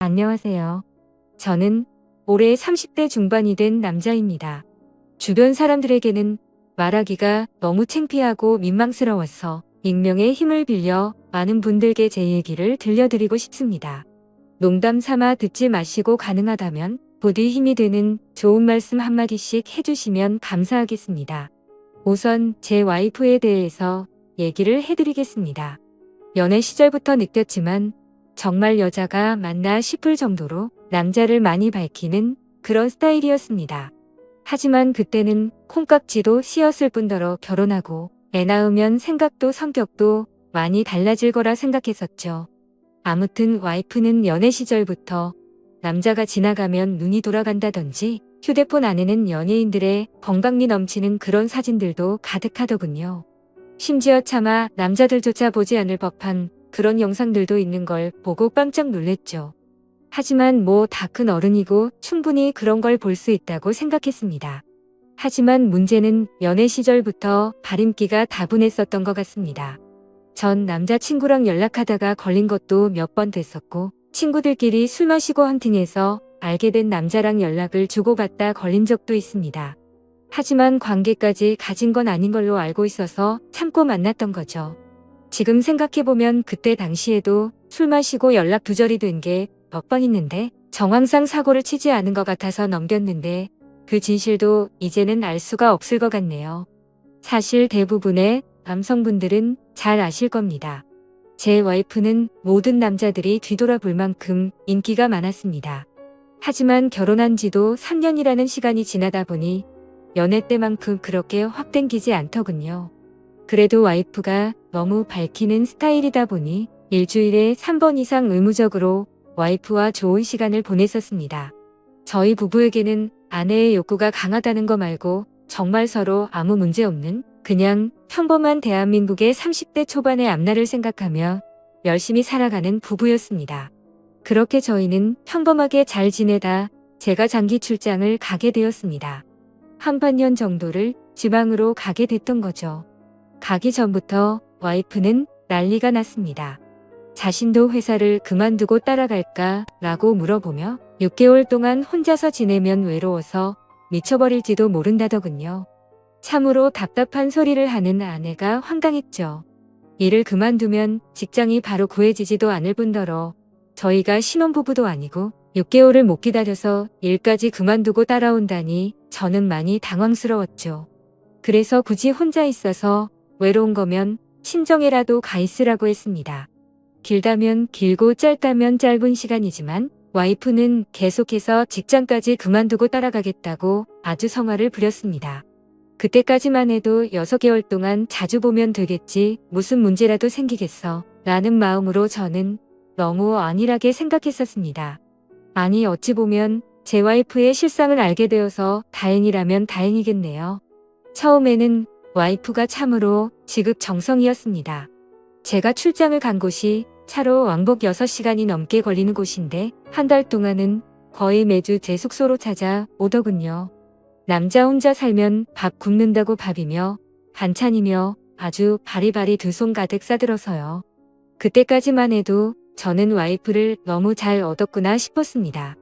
안녕하세요. 저는 올해 30대 중반이 된 남자입니다. 주변 사람들에게는 말하기가 너무 창피하고 민망스러워서 익명의 힘을 빌려 많은 분들께 제 얘기를 들려드리고 싶습니다. 농담 삼아 듣지 마시고 가능하다면 부디 힘이 되는 좋은 말씀 한마디씩 해주시면 감사하겠습니다. 우선 제 와이프에 대해서 얘기를 해드리겠습니다. 연애 시절부터 느꼈지만 정말 여자가 맞나 싶을 정도로 남자를 많이 밝히는 그런 스타일이었습니다. 하지만 그때는 콩깍지도 씌었을 뿐더러 결혼하고 애 낳으면 생각도 성격도 많이 달라질 거라 생각했었죠. 아무튼 와이프는 연애 시절부터 남자가 지나가면 눈이 돌아간다든지 휴대폰 안에는 연예인들의 건강미 넘치는 그런 사진들도 가득하더군요. 심지어 차마 남자들조차 보지 않을 법한 그런 영상들도 있는 걸 보고 깜짝 놀랬죠. 하지만 뭐 다 큰 어른이고 충분히 그런 걸 볼 수 있다고 생각했습니다. 하지만 문제는 연애 시절부터 발임기가 다분했었던 것 같습니다. 전 남자친구랑 연락하다가 걸린 것도 몇 번 됐었고 친구들끼리 술 마시고 헌팅해서 알게 된 남자랑 연락을 주고받다 걸린 적도 있습니다. 하지만 관계까지 가진 건 아닌 걸로 알고 있어서 참고 만났던 거죠. 지금 생각해보면 그때 당시에도 술 마시고 연락 두절이 된 게 몇 번 있는데 정황상 사고를 치지 않은 것 같아서 넘겼는데 그 진실도 이제는 알 수가 없을 것 같네요. 사실 대부분의 남성분들은 잘 아실 겁니다. 제 와이프는 모든 남자들이 뒤돌아볼 만큼 인기가 많았습니다. 하지만 결혼한 지도 3년이라는 시간이 지나다 보니 연애 때만큼 그렇게 확 땡기지 않더군요. 그래도 와이프가 너무 밝히는 스타일이다 보니 일주일에 3번 이상 의무적으로 와이프와 좋은 시간을 보냈었습니다. 저희 부부에게는 아내의 욕구가 강하다는 거 말고 정말 서로 아무 문제 없는 그냥 평범한 대한민국의 30대 초반의 앞날을 생각하며 열심히 살아가는 부부였습니다. 그렇게 저희는 평범하게 잘 지내다 제가 장기 출장을 가게 되었습니다. 한 반년 정도를 지방으로 가게 됐던 거죠. 가기 전부터 와이프는 난리가 났습니다. 자신도 회사를 그만두고 따라갈까 라고 물어보며 6개월 동안 혼자서 지내면 외로워서 미쳐버릴지도 모른다더군요. 참으로 답답한 소리를 하는 아내가 황당했죠. 일을 그만두면 직장이 바로 구해지지도 않을 뿐더러 저희가 신혼부부도 아니고 6개월을 못 기다려서 일까지 그만두고 따라온다니 저는 많이 당황스러웠죠. 그래서 굳이 혼자 있어서 외로운 거면 친정에라도 가 있으라고 했습니다. 길다면 길고 짧다면 짧은 시간이지만 와이프는 계속해서 직장까지 그만두고 따라가겠다고 아주 성화를 부렸습니다. 그때까지만 해도 6개월 동안 자주 보면 되겠지 무슨 문제라도 생기겠어 라는 마음으로 저는 너무 안일하게 생각했었습니다. 아니 어찌 보면 제 와이프의 실상을 알게 되어서 다행이라면 다행이겠네요. 처음에는 와이프가 참으로 지극정성이었습니다. 제가 출장을 간 곳이 차로 왕복 6시간이 넘게 걸리는 곳인데 한 달 동안은 거의 매주 제 숙소로 찾아오더군요. 남자 혼자 살면 밥 굶는다고 밥이며 반찬이며 아주 바리바리 두 손 가득 싸들어서요. 그때까지만 해도 저는 와이프를 너무 잘 얻었구나 싶었습니다.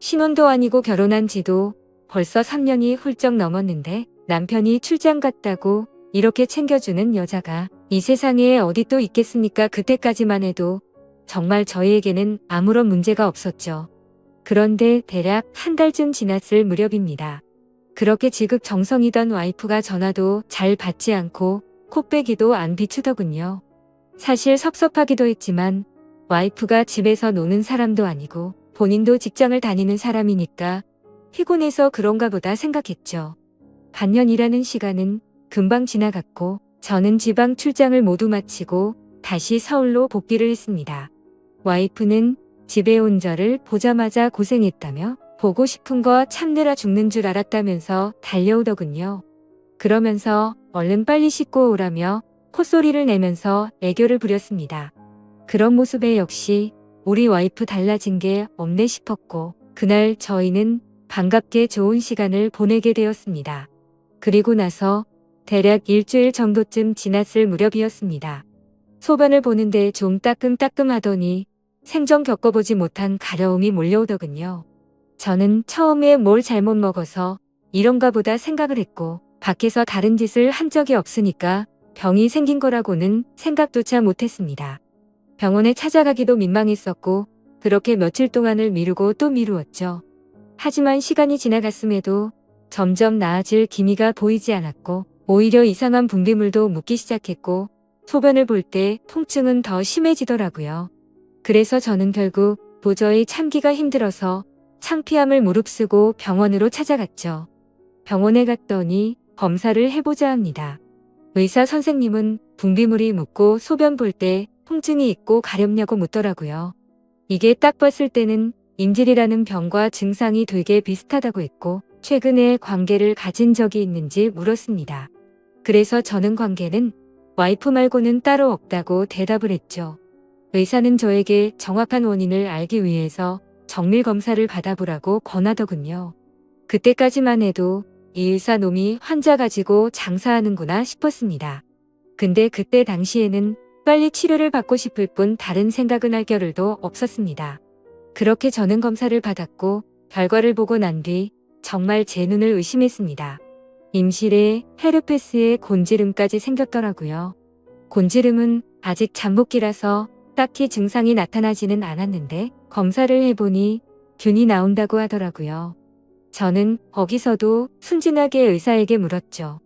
신혼도 아니고 결혼한 지도 벌써 3년이 훌쩍 넘었는데 남편이 출장 갔다고 이렇게 챙겨주는 여자가 이 세상에 어디 또 있겠습니까? 그때까지만 해도 정말 저희에게는 아무런 문제가 없었죠. 그런데 대략 한 달쯤 지났을 무렵입니다. 그렇게 지극정성이던 와이프가 전화도 잘 받지 않고 콧배기도 안 비추더군요. 사실 섭섭하기도 했지만 와이프가 집에서 노는 사람도 아니고 본인도 직장을 다니는 사람이니까 피곤해서 그런가 보다 생각했죠. 반년이라는 시간은 금방 지나갔고 저는 지방 출장을 모두 마치고 다시 서울로 복귀를 했습니다. 와이프는 집에 온 저를 보자마자 고생했다며 보고 싶은 거 참느라 죽는 줄 알았다면서 달려오더군요. 그러면서 얼른 빨리 씻고 오라며 콧소리를 내면서 애교를 부렸습니다. 그런 모습에 역시 우리 와이프 달라진 게 없네 싶었고 그날 저희는 반갑게 좋은 시간을 보내게 되었습니다. 그리고 나서 대략 일주일 정도쯤 지났을 무렵이었습니다. 소변을 보는데 좀 따끔따끔하더니 생전 겪어보지 못한 가려움이 몰려오더군요. 저는 처음에 뭘 잘못 먹어서 이런가 보다 생각을 했고 밖에서 다른 짓을 한 적이 없으니까 병이 생긴 거라고는 생각조차 못했습니다. 병원에 찾아가기도 민망했었고 그렇게 며칠 동안을 미루고 또 미루었죠. 하지만 시간이 지나갔음에도 점점 나아질 기미가 보이지 않았고 오히려 이상한 분비물도 묻기 시작했고 소변을 볼 때 통증은 더 심해지더라고요. 그래서 저는 결국 도저히 참기가 힘들어서 창피함을 무릅쓰고 병원으로 찾아갔죠. 병원에 갔더니 검사를 해보자 합니다. 의사 선생님은 분비물이 묻고 소변 볼 때 통증이 있고 가렵냐고 묻더라고요. 이게 딱 봤을 때는 임질이라는 병과 증상이 되게 비슷하다고 했고 최근에 관계를 가진 적이 있는지 물었습니다. 그래서 저는 관계는 와이프 말고는 따로 없다고 대답을 했죠. 의사는 저에게 정확한 원인을 알기 위해서 정밀 검사를 받아보라고 권하더군요. 그때까지만 해도 이 의사 놈이 환자 가지고 장사하는구나 싶었습니다. 근데 그때 당시에는 빨리 치료를 받고 싶을 뿐 다른 생각은 할 겨를도 없었습니다. 그렇게 저는 검사를 받았고 결과를 보고 난 뒤 정말 제 눈을 의심했습니다. 임실에 헤르페스에 곤지름까지 생겼더라고요. 곤지름은 아직 잠복기라서 딱히 증상이 나타나지는 않았는데 검사를 해보니 균이 나온다고 하더라고요. 저는 거기서도 순진하게 의사에게 물었죠.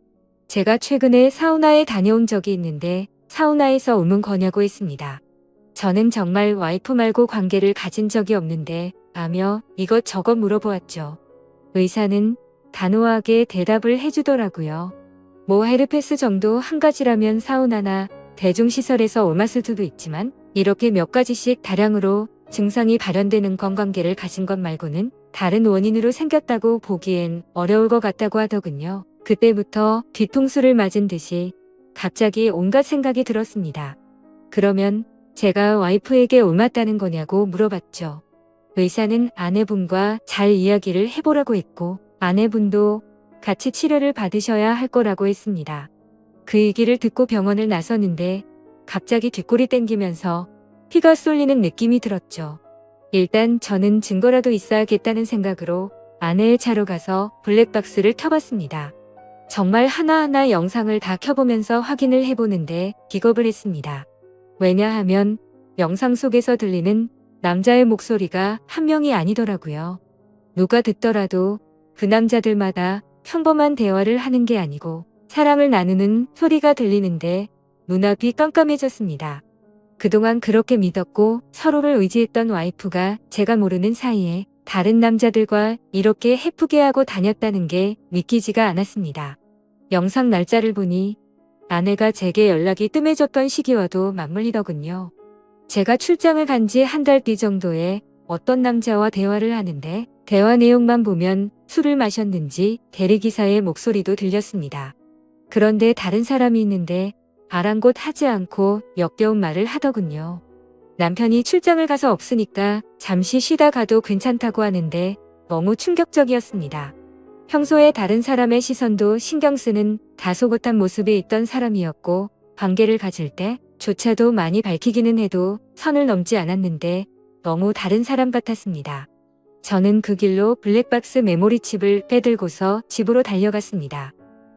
제가 최근에 사우나에 다녀온 적이 있는데 사우나에서 오면 거냐고 했습니다. 저는 정말 와이프 말고 관계를 가진 적이 없는데 라며 이것저것 물어보았죠. 의사는 단호하게 대답을 해주더라고요. 뭐 헤르페스 정도 한 가지라면 사우나나 대중시설에서 옮았을 수도 있지만 이렇게 몇 가지씩 다량으로 증상이 발현되는 건관계를 가진 것 말고는 다른 원인으로 생겼다고 보기엔 어려울 것 같다고 하더군요. 그때부터 뒤통수를 맞은 듯이 갑자기 온갖 생각이 들었습니다. 그러면 제가 와이프에게 옮았다는 거냐고 물어봤죠. 의사는 아내분과 잘 이야기를 해보라고 했고 아내분도 같이 치료를 받으셔야 할 거라고 했습니다. 그 얘기를 듣고 병원을 나섰는데 갑자기 뒷골이 땡기면서 피가 쏠리는 느낌이 들었죠. 일단 저는 증거라도 있어야겠다는 생각으로 아내의 차로 가서 블랙박스를 켜봤습니다. 정말 하나하나 영상을 다 켜보면서 확인을 해보는데 기겁을 했습니다. 왜냐하면 영상 속에서 들리는 남자의 목소리가 한 명이 아니더라고요. 누가 듣더라도 그 남자들마다 평범한 대화를 하는 게 아니고 사랑을 나누는 소리가 들리는데 눈앞이 깜깜해졌습니다. 그동안 그렇게 믿었고 서로를 의지했던 와이프가 제가 모르는 사이에 다른 남자들과 이렇게 해프게 하고 다녔다는 게 믿기지가 않았습니다. 영상 날짜를 보니 아내가 제게 연락이 뜸해졌던 시기와도 맞물리더군요. 제가 출장을 간 지 한 달 뒤 정도에 어떤 남자와 대화를 하는데 대화 내용만 보면 술을 마셨는지 대리기사의 목소리도 들렸습니다. 그런데 다른 사람이 있는데 아랑곳하지 않고 역겨운 말을 하더군요. 남편이 출장을 가서 없으니까 잠시 쉬다 가도 괜찮다고 하는데 너무 충격적이었습니다. 평소에 다른 사람의 시선도 신경 쓰는 다소곳한 모습이 있던 사람이었고 관계를 가질 때 조차도 많이 밝히기는 해도 선을 넘지 않았는데 너무 다른 사람 같았습니다. 저는 그 길로 블랙박스 메모리 칩을 빼들고서 집으로 달려갔습니다.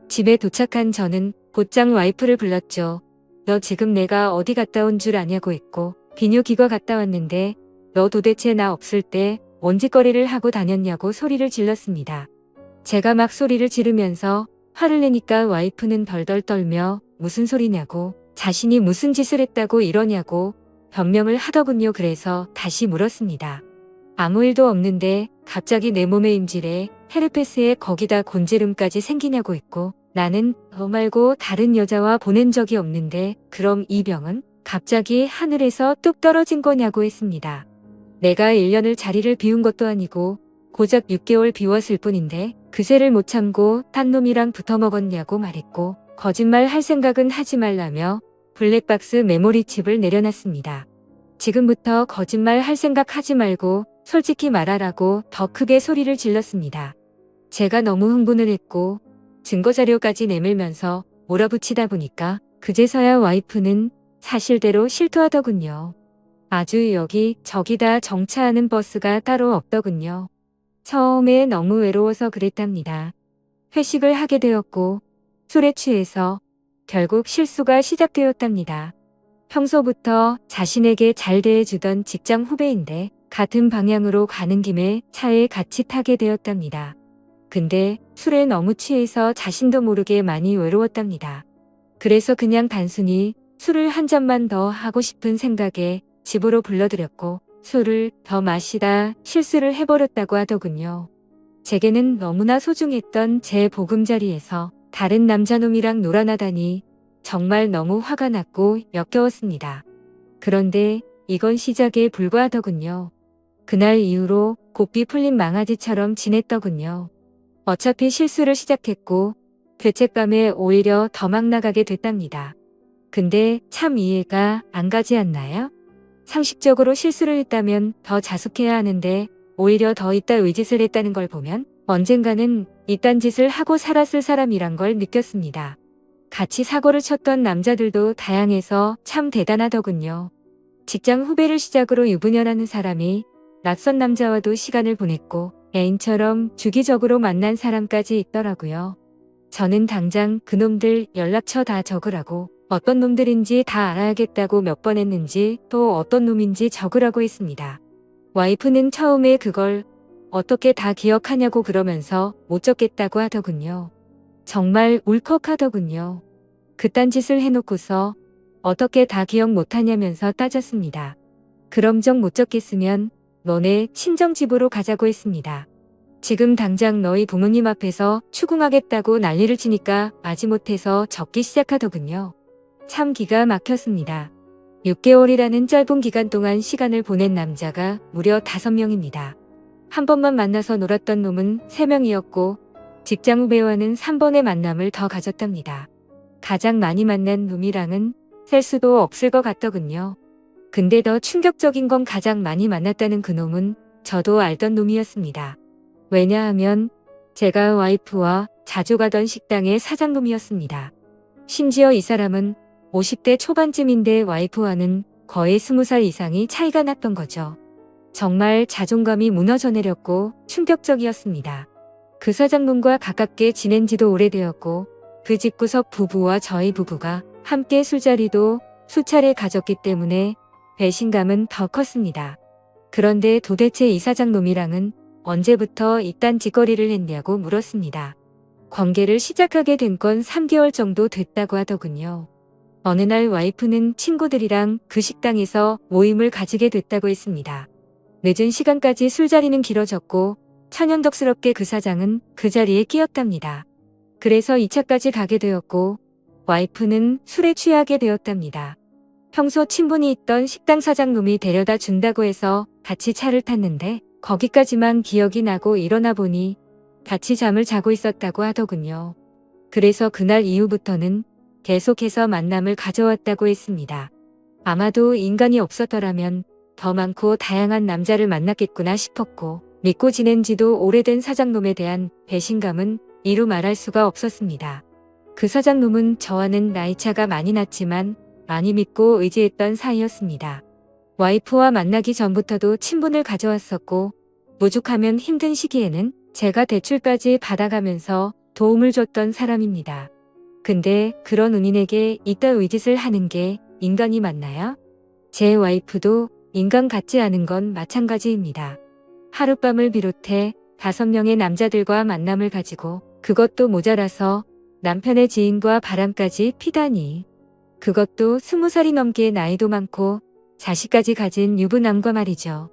집에 도착한 저는 곧장 와이프를 불렀죠. 너 지금 내가 어디 갔다 온 줄 아냐고 했고 비뇨기과 갔다 왔는데 너 도대체 나 없을 때 뭔 짓거리를 하고 다녔냐고 소리를 질렀습니다. 제가 막 소리를 지르면서 화를 내니까 와이프는 덜덜 떨며 무슨 소리냐고 자신이 무슨 짓을 했다고 이러냐고 변명을 하더군요. 그래서 다시 물었습니다. 아무 일도 없는데 갑자기 내 몸의 임질에 헤르페스에 거기다 곤지름까지 생기냐고 했고 나는 너 말고 다른 여자와 보낸 적이 없는데 그럼 이 병은 갑자기 하늘에서 뚝 떨어진 거냐고 했습니다. 내가 1년을 자리를 비운 것도 아니고 고작 6개월 비웠을 뿐인데 그새를 못 참고 딴 놈이랑 붙어 먹었냐고 말했고 거짓말 할 생각은 하지 말라며 블랙박스 메모리 칩을 내려놨습니다. 지금부터 거짓말 할 생각 하지 말고 솔직히 말하라고 더 크게 소리를 질렀습니다. 제가 너무 흥분을 했고 증거자료까지 내밀면서 몰아붙이다 보니까 그제서야 와이프는 사실대로 실토하더군요. 아주 여기 저기다 정차하는 버스가 따로 없더군요. 처음에 너무 외로워서 그랬답니다. 회식을 하게 되었고 술에 취해서 결국 실수가 시작되었답니다. 평소부터 자신에게 잘 대해주던 직장 후배인데 같은 방향으로 가는 김에 차에 같이 타게 되었답니다. 근데 술에 너무 취해서 자신도 모르게 많이 외로웠답니다. 그래서 그냥 단순히 술을 한 잔만 더 하고 싶은 생각에 집으로 불러들였고 술을 더 마시다 실수를 해버렸다고 하더군요. 제게는 너무나 소중했던 제 보금자리에서 다른 남자놈이랑 놀아나다니 정말 너무 화가 났고 역겨웠습니다. 그런데 이건 시작에 불과하더군요. 그날 이후로 고삐 풀린 망아지처럼 지냈더군요. 어차피 실수를 시작했고 죄책감에 오히려 더 막 나가게 됐답니다. 근데 참 이해가 안 가지 않나요? 상식적으로 실수를 했다면 더 자숙해야 하는데 오히려 더 이따 의짓을 했다는 걸 보면 언젠가는 이딴 짓을 하고 살았을 사람이란 걸 느꼈습니다. 같이 사고를 쳤던 남자들도 다양해서 참 대단하더군요. 직장 후배를 시작으로 유부녀라는 사람이 낯선 남자와도 시간을 보냈고 애인처럼 주기적으로 만난 사람까지 있더라고요. 저는 당장 그놈들 연락처 다 적으라고 어떤 놈들인지 다 알아야겠다고 몇 번 했는지 또 어떤 놈인지 적으라고 했습니다. 와이프는 처음에 그걸 어떻게 다 기억하냐고 그러면서 못 적겠다고 하더군요. 정말 울컥하더군요. 그딴 짓을 해놓고서 어떻게 다 기억 못하냐면서 따졌습니다. 그럼 정 못 적겠으면 너네 친정집으로 가자고 했습니다. 지금 당장 너희 부모님 앞에서 추궁하겠다고 난리를 치니까 마지못해서 적기 시작하더군요. 참 기가 막혔습니다. 6개월이라는 짧은 기간 동안 시간을 보낸 남자가 무려 5명입니다. 한 번만 만나서 놀았던 놈은 3명이었고 직장 후배와는 3번의 만남을 더 가졌답니다. 가장 많이 만난 놈이랑은 셀 수도 없을 것 같더군요. 근데 더 충격적인 건 가장 많이 만났다는 그놈은 저도 알던 놈이었습니다. 왜냐하면 제가 와이프와 자주 가던 식당의 사장놈이었습니다. 심지어 이 사람은 50대 초반쯤인데 와이프와는 거의 20살 이상이 차이가 났던 거죠. 정말 자존감이 무너져 내렸고 충격적이었습니다. 그 사장놈과 가깝게 지낸 지도 오래되었고 그 집구석 부부와 저희 부부가 함께 술자리도 수차례 가졌기 때문에 배신감은 더 컸습니다. 그런데 도대체 이 사장놈이랑은 언제부터 이딴 짓거리를 했냐고 물었습니다. 관계를 시작하게 된 건 3개월 정도 됐다고 하더군요. 어느 날 와이프는 친구들이랑 그 식당에서 모임을 가지게 됐다고 했습니다. 늦은 시간까지 술자리는 길어졌고 천연덕스럽게 그 사장은 그 자리에 끼었답니다. 그래서 2차까지 가게 되었고 와이프는 술에 취하게 되었답니다. 평소 친분이 있던 식당 사장놈이 데려다 준다고 해서 같이 차를 탔는데 거기까지만 기억이 나고 일어나 보니 같이 잠을 자고 있었다고 하더군요. 그래서 그날 이후부터는 계속해서 만남을 가져왔다고 했습니다. 아마도 인간이 없었더라면 더 많고 다양한 남자를 만났겠구나 싶었고 믿고 지낸 지도 오래된 사장놈에 대한 배신감은 이루 말할 수가 없었습니다. 그 사장놈은 저와는 나이차가 많이 났지만 많이 믿고 의지했던 사이였습니다. 와이프와 만나기 전부터도 친분을 가져왔었고 무죽하면 힘든 시기에는 제가 대출까지 받아가면서 도움을 줬던 사람입니다. 근데 그런 은인에게 이따 의짓을 하는 게 인간이 맞나요? 제 와이프도 인간 같지 않은 건 마찬가지입니다. 하룻밤을 비롯해 5명의 남자들과 만남을 가지고 그것도 모자라서 남편의 지인과 바람까지 피다니. 그것도 20살이 넘게 나이도 많고 자식까지 가진 유부남과 말이죠.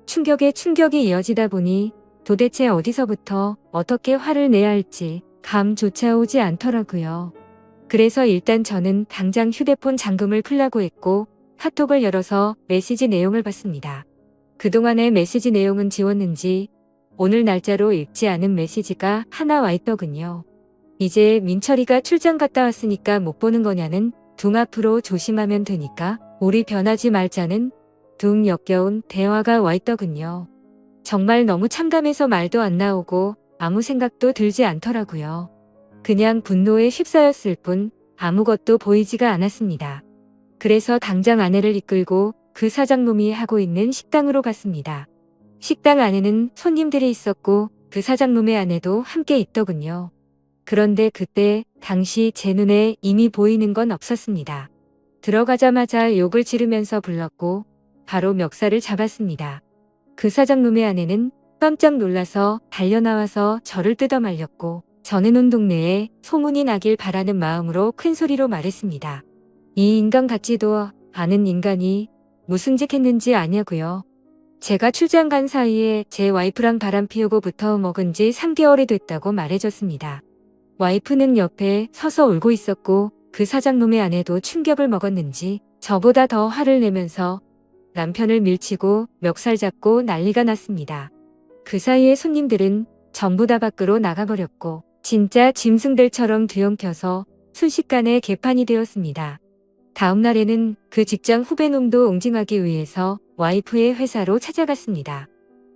충격에 충격이 이어지다 보니 도대체 어디서부터 어떻게 화를 내야 할지 감조차 오지 않더라고요. 그래서 일단 저는 당장 휴대폰 잠금을 풀라고 했고 카톡을 열어서 메시지 내용을 봤습니다. 그동안의 메시지 내용은 지웠는지 오늘 날짜로 읽지 않은 메시지가 하나 와 있더군요. 이제 민철이가 출장 갔다 왔으니까 못 보는 거냐는 둥 앞으로 조심하면 되니까 우리 변하지 말자는 둥 역겨운 대화가 와 있더군요. 정말 너무 참담해서 말도 안 나오고 아무 생각도 들지 않더라고요. 그냥 분노에 휩싸였을 뿐 아무것도 보이지가 않았습니다. 그래서 당장 아내를 이끌고 그 사장놈이 하고 있는 식당으로 갔습니다. 식당 안에는 손님들이 있었고 그 사장놈의 아내도 함께 있더군요. 그런데 그때 당시 제 눈에 이미 보이는 건 없었습니다. 들어가자마자 욕을 지르면서 불렀고 바로 멱살을 잡았습니다. 그 사장놈의 아내는 깜짝 놀라서 달려나와서 저를 뜯어말렸고 저는 온 동네에 소문이 나길 바라는 마음으로 큰 소리로 말했습니다. 이 인간 같지도 않은 인간이 무슨 짓 했는지 아냐고요. 제가 출장 간 사이에 제 와이프랑 바람 피우고부터 먹은 지 3개월이 됐다고 말해줬습니다. 와이프는 옆에 서서 울고 있었고 그 사장놈의 아내도 충격을 먹었는지 저보다 더 화를 내면서 남편을 밀치고 멱살 잡고 난리가 났습니다. 그 사이에 손님들은 전부 다 밖으로 나가버렸고 진짜 짐승들처럼 뒤엉켜서 순식간에 개판이 되었습니다. 다음 날에는 그 직장 후배놈도 응징하기 위해서 와이프의 회사로 찾아갔습니다.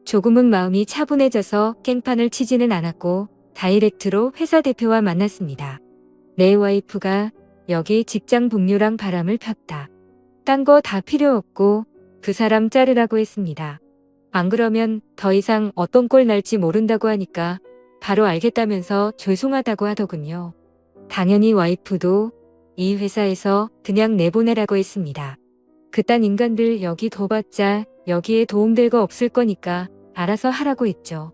조금은 마음이 차분해져서 깽판을 치지는 않았고 다이렉트로 회사 대표와 만났습니다. 내 와이프가 여기 직장 동료랑 바람을 폈다. 딴 거 다 필요 없고 그 사람 자르라고 했습니다. 안 그러면 더 이상 어떤 꼴 날지 모른다고 하니까 바로 알겠다면서 죄송하다고 하더군요. 당연히 와이프도 이 회사에서 그냥 내보내라고 했습니다. 그딴 인간들 여기 둬봤자 여기에 도움될 거 없을 거니까 알아서 하라고 했죠.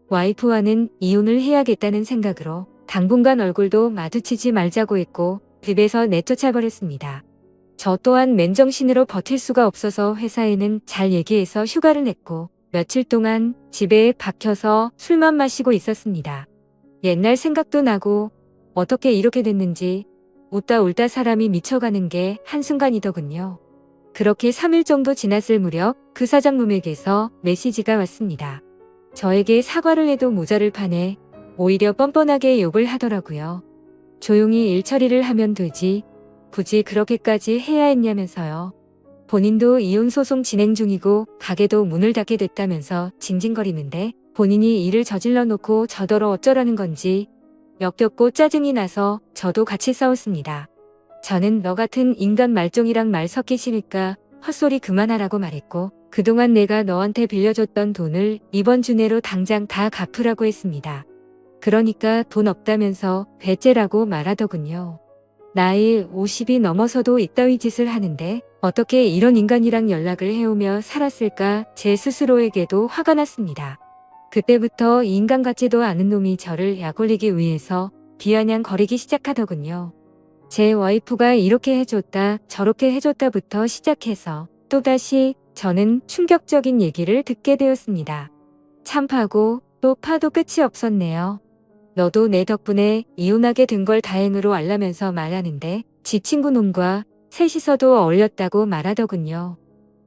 와이프와는 이혼을 해야겠다는 생각으로 당분간 얼굴도 마주치지 말자고 했고 집에서 내쫓아버렸습니다. 저 또한 맨정신으로 버틸 수가 없어서 회사에는 잘 얘기해서 휴가를 냈고 며칠 동안 집에 박혀서 술만 마시고 있었습니다. 옛날 생각도 나고 어떻게 이렇게 됐는지 웃다 울다 사람이 미쳐가는 게 한순간이더군요. 그렇게 3일 정도 지났을 무렵 그 사장님에게서 메시지가 왔습니다. 저에게 사과를 해도 모자를 파네 오히려 뻔뻔하게 욕을 하더라고요. 조용히 일 처리를 하면 되지 굳이 그렇게까지 해야 했냐면서요. 본인도 이혼 소송 진행 중이고 가게도 문을 닫게 됐다면서 징징거리는데 본인이 일을 저질러 놓고 저더러 어쩌라는 건지 역겹고 짜증이 나서 저도 같이 싸웠습니다. 저는 너 같은 인간 말종이랑 말 섞기 싫으니까 헛소리 그만하라고 말했고 그동안 내가 너한테 빌려줬던 돈을 이번 주 내로 당장 다 갚으라고 했습니다. 그러니까 돈 없다면서 배째라고 말하더군요. 나이 50이 넘어서도 이따위 짓을 하는데 어떻게 이런 인간이랑 연락을 해오며 살았을까 제 스스로에게도 화가 났습니다. 그때부터 이 인간 같지도 않은 놈이 저를 약올리기 위해서 비아냥거리기 시작하더군요. 제 와이프가 이렇게 해줬다 저렇게 해줬다부터 시작해서 또다시 저는 충격적인 얘기를 듣게 되었습니다. 참 파고 또 파도 끝이 없었네요. 너도 내 덕분에 이혼하게 된 걸 다행으로 알라면서 말하는데 지 친구 놈과 셋이서도 어울렸다고 말하더군요.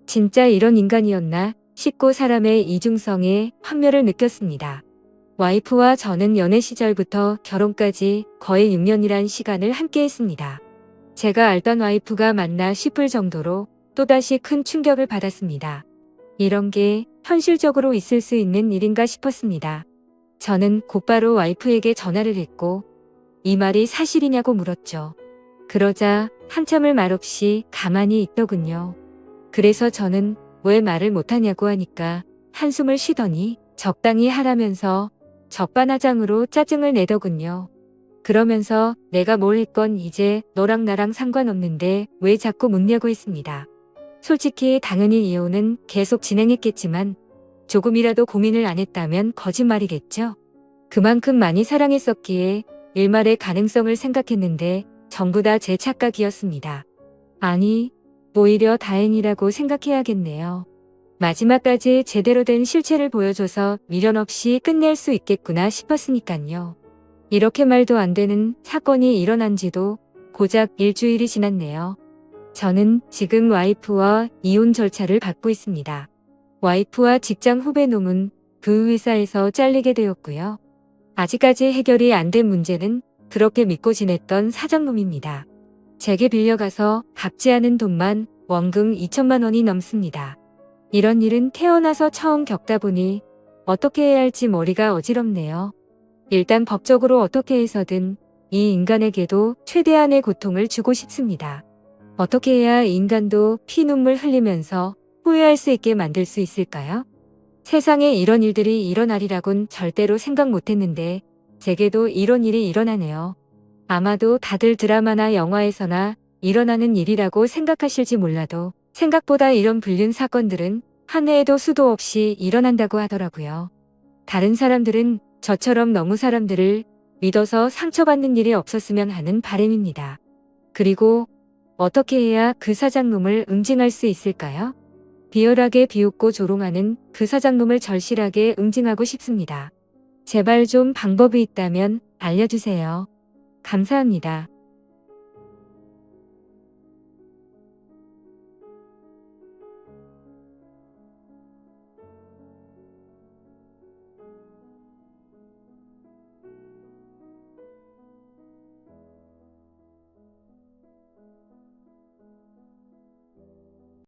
진짜 이런 인간이었나 싶고 사람의 이중성에 환멸을 느꼈습니다. 와이프와 저는 연애 시절부터 결혼까지 거의 6년이란 시간을 함께 했습니다. 제가 알던 와이프가 맞나 싶을 정도로 또다시 큰 충격을 받았습니다. 이런 게 현실적으로 있을 수 있는 일인가 싶었습니다. 저는 곧바로 와이프에게 전화를 했고 이 말이 사실이냐고 물었죠. 그러자 한참을 말없이 가만히 있더군요. 그래서 저는 왜 말을 못하냐고 하니까 한숨을 쉬더니 적당히 하라면서 적반하장으로 짜증을 내더군요. 그러면서 내가 뭘 했건 이제 너랑 나랑 상관없는데 왜 자꾸 묻냐고 했습니다. 솔직히 당연히 이혼은 계속 진행했겠지만 조금이라도 고민을 안 했다면 거짓말이겠죠. 그만큼 많이 사랑했었기에 일말의 가능성을 생각했는데 전부 다 제 착각이었습니다. 아니, 오히려 다행이라고 생각해야겠네요. 마지막까지 제대로 된 실체를 보여줘서 미련 없이 끝낼 수 있겠구나 싶었으니깐요. 이렇게 말도 안 되는 사건이 일어난 지도 고작 일주일이 지났네요. 저는 지금 와이프와 이혼 절차를 받고 있습니다. 와이프와 직장 후배 놈은 그 회사에서 잘리게 되었고요. 아직까지 해결이 안 된 문제는 그렇게 믿고 지냈던 사장놈입니다. 제게 빌려가서 갚지 않은 돈만 원금 2천만 원이 넘습니다. 이런 일은 태어나서 처음 겪다 보니 어떻게 해야 할지 머리가 어지럽네요. 일단 법적으로 어떻게 해서든 이 인간에게도 최대한의 고통을 주고 싶습니다. 어떻게 해야 인간도 피눈물 흘리면서 후회할 수 있게 만들 수 있을까요? 세상에 이런 일들이 일어나리라곤 절대로 생각 못했는데 제게도 이런 일이 일어나네요. 아마도 다들 드라마나 영화에서나 일어나는 일이라고 생각하실지 몰라도 생각보다 이런 불륜 사건들은 한 해에도 수도 없이 일어난다고 하더라고요. 다른 사람들은 저처럼 너무 사람들을 믿어서 상처받는 일이 없었으면 하는 바람입니다. 그리고 어떻게 해야 그 사장놈을 응징할 수 있을까요? 비열하게 비웃고 조롱하는 그 사장놈을 절실하게 응징하고 싶습니다. 제발 좀 방법이 있다면 알려주세요. 감사합니다.